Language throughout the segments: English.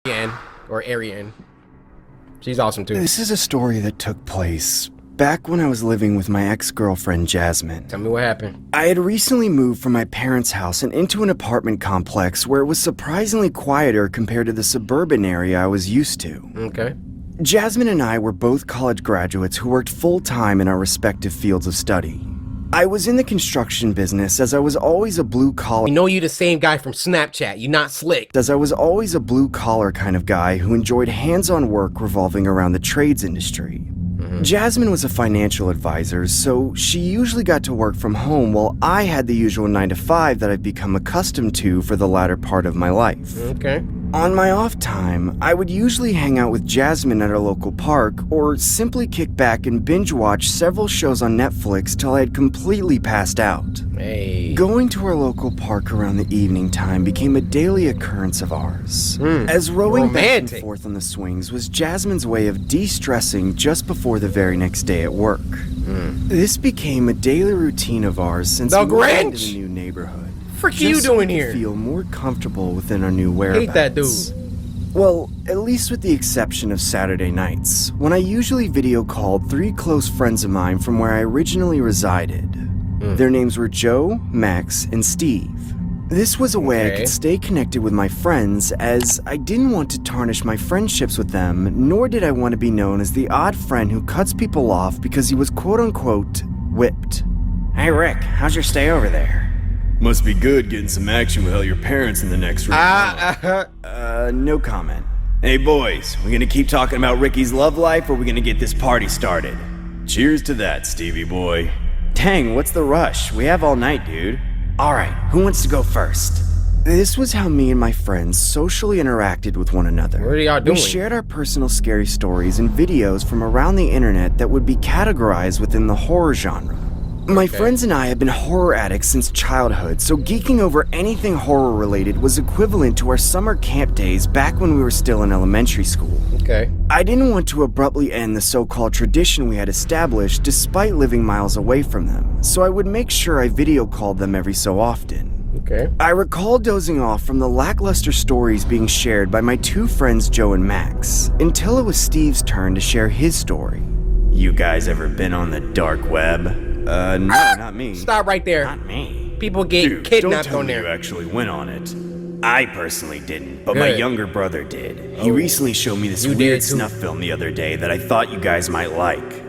or Arian. She's awesome too. This is a story that took place back when I was living with my ex-girlfriend Jasmine. Tell me what happened. I had recently moved from my parents' house and into an apartment complex where it was surprisingly quieter compared to the suburban area I was used to. Okay. Jasmine and I were both college graduates who worked full-time in our respective fields of study. I was in the construction business as I was always a blue-collar— You know you the same guy from Snapchat, you not slick. As I was always a blue-collar kind of guy who enjoyed hands-on work revolving around the trades industry. Jasmine was a financial advisor, so she usually got to work from home while I had the usual 9-to-5 that I've become accustomed to for the latter part of my life. Okay. On my off time, I would usually hang out with Jasmine at our local park or simply kick back and binge watch several shows on Netflix till I had completely passed out. Hey. Going to our local park around the evening time became a daily occurrence of ours, as rowing back and forth on the swings was Jasmine's way of de-stressing just before the very next day at work. This became a daily routine of ours since we moved into the new neighborhood. Frick are you doing here? Feel more comfortable within our new whereabouts. Hate that dude. Well, at least with the exception of Saturday nights, when I usually video called 3 close friends of mine from where I originally resided. Their names were Joe, Max, and Steve. This was a way I could stay connected with my friends, as I didn't want to tarnish my friendships with them, nor did I want to be known as the odd friend who cuts people off because he was quote-unquote whipped. Hey Rick, how's your stay over there? Must be good getting some action without your parents in the next room. No comment. Hey boys, we gonna keep talking about Ricky's love life, or we gonna get this party started? Cheers to that, Stevie boy. Dang, what's the rush? We have all night, dude. Alright, who wants to go first? This was how me and my friends socially interacted with one another. What are y'all doing? We shared our personal scary stories and videos from around the internet that would be categorized within the horror genre. My friends and I have been horror addicts since childhood, so geeking over anything horror-related was equivalent to our summer camp days back when we were still in elementary school. Okay. I didn't want to abruptly end the so-called tradition we had established despite living miles away from them, so I would make sure I video called them every so often. Okay. I recall dozing off from the lackluster stories being shared by my 2 friends Joe and Max, until it was Steve's turn to share his story. You guys ever been on the dark web? No, not me. Stop right there. Not me. People get Dude, kidnapped don't tell on me there. you actually went on it. I personally didn't, but my Good. younger brother did. He recently showed me this You did weird too. snuff film the other day that I thought you guys might like.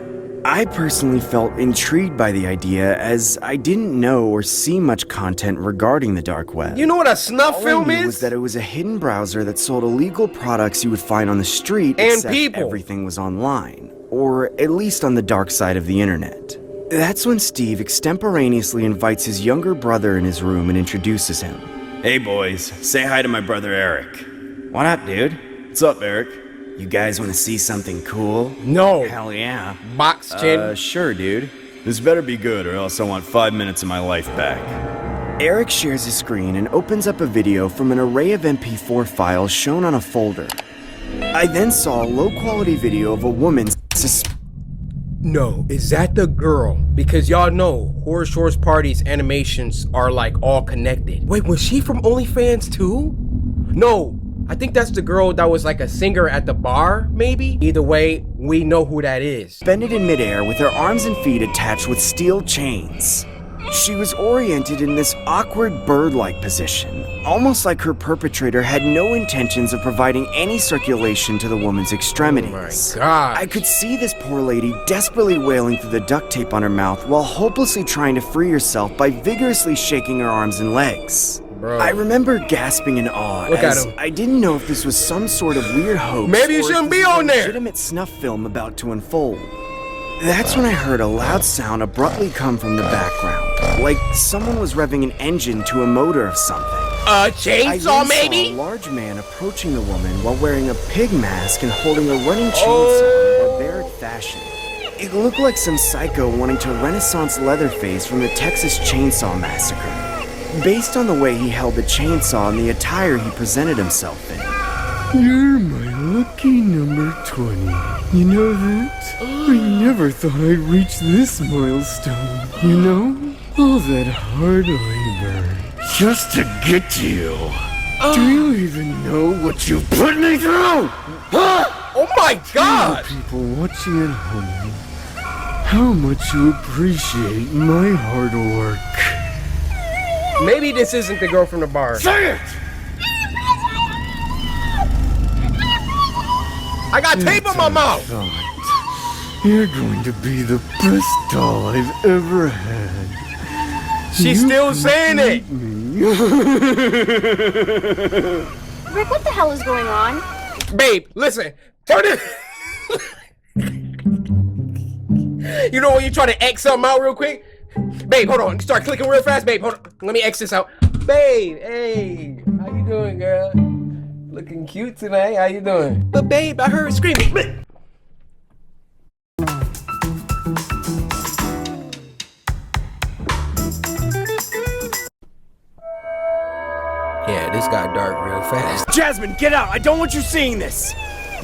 I personally felt intrigued by the idea, as I didn't know or see much content regarding the dark web. You know what a snuff All film I knew is? was that it was a hidden browser that sold illegal products you would find on the street, And except people. everything was online, or at least on the dark side of the internet. That's when Steve extemporaneously invites his younger brother in his room and introduces him. Hey boys, say hi to my brother Eric. What up, dude? What's up, Eric? You guys want to see something cool? No. Hell yeah. Box chin. Sure, dude. This better be good, or else I want 5 minutes of my life back. Eric shares his screen and opens up a video from an array of MP4 files shown on a folder. I then saw a low-quality video of a woman No, is that the girl? Because y'all know Horror Shores Party's animations are like all connected. Wait, was she from OnlyFans too? No, I think that's the girl that was like a singer at the bar, maybe? Either way, we know who that is. suspended in midair with her arms and feet attached with steel chains. She was oriented in this awkward bird-like position, almost like her perpetrator had no intentions of providing any circulation to the woman's extremities. Oh my God. I could see this poor lady desperately wailing through the duct tape on her mouth while hopelessly trying to free herself by vigorously shaking her arms and legs. Bro. I remember gasping in awe, Look at as him. I didn't know if this was some sort of weird hoax Maybe you or if shouldn't this be was on a there. legitimate snuff film about to unfold. That's when I heard a loud sound abruptly come from the background, like someone was revving an engine to a motor of something. A I chainsaw, then maybe? saw a large man approaching the woman while wearing a pig mask and holding a running chainsaw in a barbaric fashion. It looked like some psycho wanting to Renaissance Leatherface from the Texas Chainsaw Massacre, based on the way he held the chainsaw and the attire he presented himself in. You're my lucky number 20. You know that? I never thought I'd reach this milestone. You know? All that hard labor just to get to you. Do you even know what what you put me through? Huh? Oh my God! People watching at home, how much you appreciate my hard work. Maybe this isn't the girl from the bar. Say it! I got tape on my mouth! You're going to be the best doll I've ever had. She's still saying it! Rick, what the hell is going on? Babe, listen. Turn it. You know when you try to X something out real quick? Babe, hold on. Start clicking real fast. Babe, hold on. Let me X this out. Babe, hey. How you doing, girl? Looking cute tonight. How you doing? But babe, I heard screaming. Yeah, this got dark real fast. Jasmine, get out! I don't want you seeing this!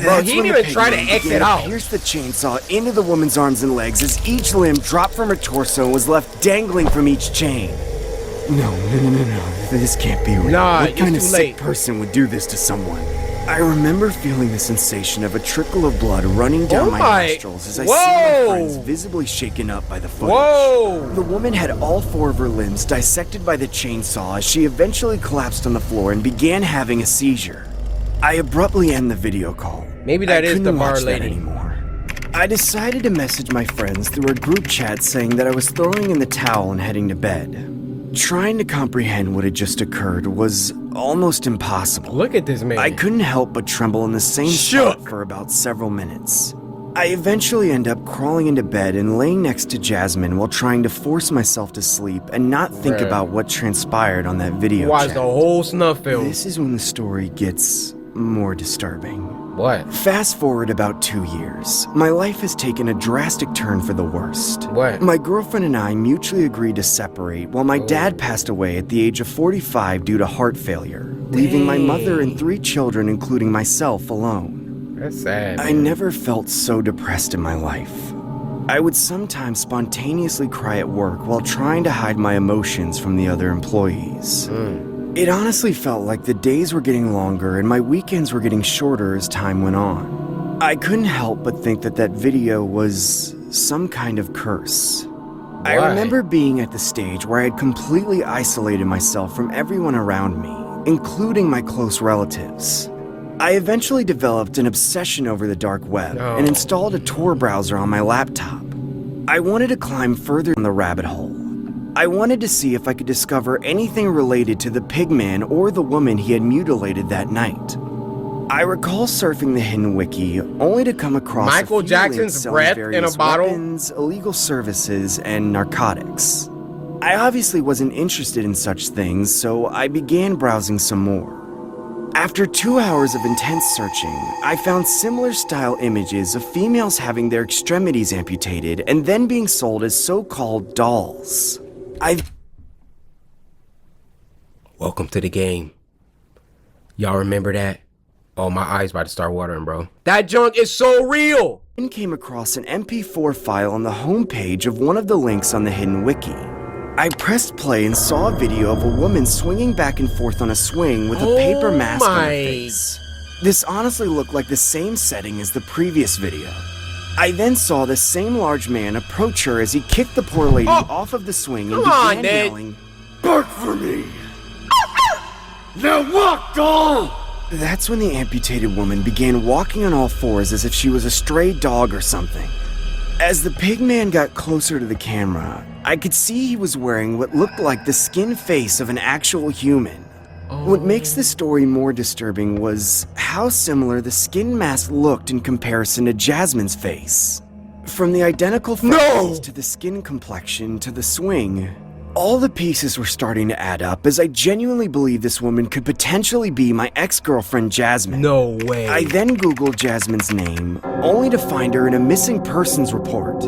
Bro, he didn't even try to exit out. Pierced the chainsaw into the woman's arms and legs as each limb dropped from her torso and was left dangling from each chain. No. This can't be real. Nah, what it's kind of too sick late. person would do this to someone? I remember feeling the sensation of a trickle of blood running down Oh my my- nostrils as I Whoa. see my friends visibly shaken up by the footage. Whoa! The woman had all 4 of her limbs dissected by the chainsaw as she eventually collapsed on the floor and began having a seizure. I abruptly end the video call. Maybe that is couldn't the bar watch that lady. anymore. I decided to message my friends through a group chat saying that I was throwing in the towel and heading to bed. Trying to comprehend what had just occurred was almost impossible. Look at this man. I couldn't help but tremble in the same spot for about several minutes. I eventually end up crawling into bed and laying next to Jasmine while trying to force myself to sleep and not think Bruh. about what transpired on that video Watch chat. the whole snuff film. This is when the story gets more disturbing. What? Fast forward about 2 years. My life has taken a drastic turn for the worst. What? My girlfriend and I mutually agreed to separate while my dad passed away at the age of 45 due to heart failure, leaving my mother and 3 children, including myself, alone. That's sad. I never felt so depressed in my life. I would sometimes spontaneously cry at work while trying to hide my emotions from the other employees. It honestly felt like the days were getting longer and my weekends were getting shorter as time went on. I couldn't help but think that that video was some kind of curse. I Why? remember being at the stage where I had completely isolated myself from everyone around me, including my close relatives. I eventually developed an obsession over the dark web and installed a Tor browser on my laptop. I wanted to climb further in the rabbit hole. I wanted to see if I could discover anything related to the pigman or the woman he had mutilated that night. I recall surfing the hidden wiki only to come across Michael a few Jackson's links selling breath in a various bottle? weapons, illegal services, and narcotics. I obviously wasn't interested in such things, so I began browsing some more. After 2 hours of intense searching, I found similar style images of females having their extremities amputated and then being sold as so-called dolls. Welcome to the game. Y'all remember that? Oh, my eyes about to start watering, bro. That junk is so real. Then came across an MP4 file on the homepage of one of the links on the hidden wiki. I pressed play and saw a video of a woman swinging back and forth on a swing with a paper mask on her face. This honestly looked like the same setting as the previous video. I then saw the same large man approach her as he kicked the poor lady off of the swing and Come on, began Ned. yelling, Bark for me! Now walk, doll! That's when the amputated woman began walking on all fours as if she was a stray dog or something. As the pigman got closer to the camera, I could see he was wearing what looked like the skin face of an actual human. What makes the story more disturbing was how similar the skin mask looked in comparison to Jasmine's face. From the identical freckles to the skin complexion to the swing, all the pieces were starting to add up as I genuinely believed this woman could potentially be my ex-girlfriend Jasmine. No way. I then Googled Jasmine's name, only to find her in a missing persons report.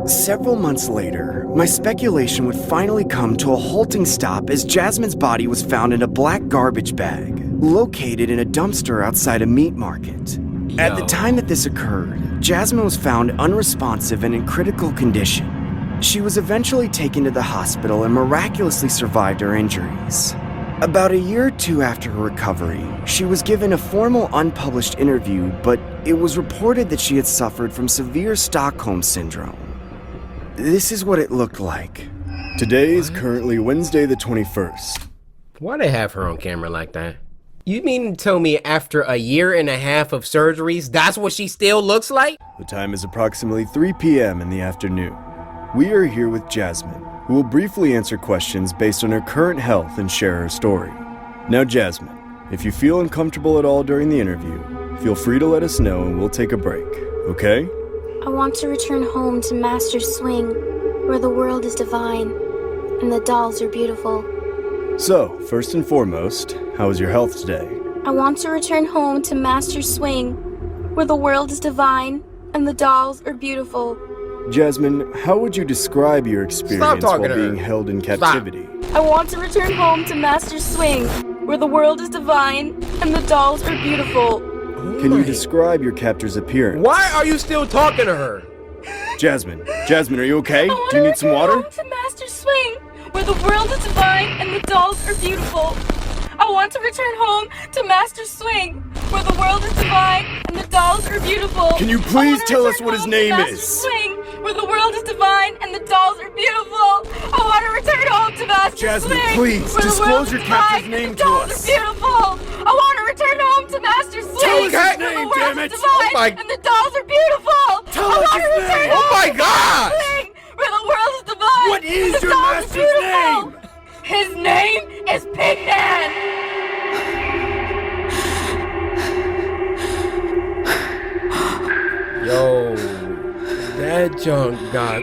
Several months later, my speculation would finally come to a halting stop as Jasmine's body was found in a black garbage bag, located in a dumpster outside a meat market. At the time that this occurred, Jasmine was found unresponsive and in critical condition. She was eventually taken to the hospital and miraculously survived her injuries. About a year or two after her recovery, she was given a formal unpublished interview, but it was reported that she had suffered from severe Stockholm Syndrome. This is what it looked like. Today is currently Wednesday the 21st. Why they have her on camera like that? You mean to tell me after a year and a half of surgeries, that's what she still looks like? The time is approximately 3 p.m. in the afternoon. We are here with Jasmine, who will briefly answer questions based on her current health and share her story. Now, Jasmine, if you feel uncomfortable at all during the interview, feel free to let us know and we'll take a break, okay? I want to return home to Master's Swing, where the world is divine and the dolls are beautiful. So, first and foremost, how is your health today? I want to return home to Master's Swing, where the world is divine and the dolls are beautiful. Jasmine, how would you describe your experience while talking to her. being held in captivity? I want to return home to Master's Swing, where the world is divine and the dolls are beautiful. Can you describe your captor's appearance? Why are you still talking to her? Jasmine, are you okay? I want Do you to need some return water? home to Master's Swing, where the world is divine and the dolls are beautiful. I want to return home to Master's Swing, where the world is divine and the dolls are beautiful. Can you please tell us what his name is? Swing, where the world is divine and the dolls are beautiful. I want to return home to Master's Jasmine, Swing, please, where the disclose world your is captor's divine name and to the dolls us. are beautiful. I want to return home to Master's Swing, Tell us his where name, the world damn is it. divine Oh my- and the dolls are beautiful. Tell I us want to his return name. home Oh my to God. Master's Swing, where the world is divine. What is and the your dolls are master's beautiful. name? His name is Pigman. Yo, that junk got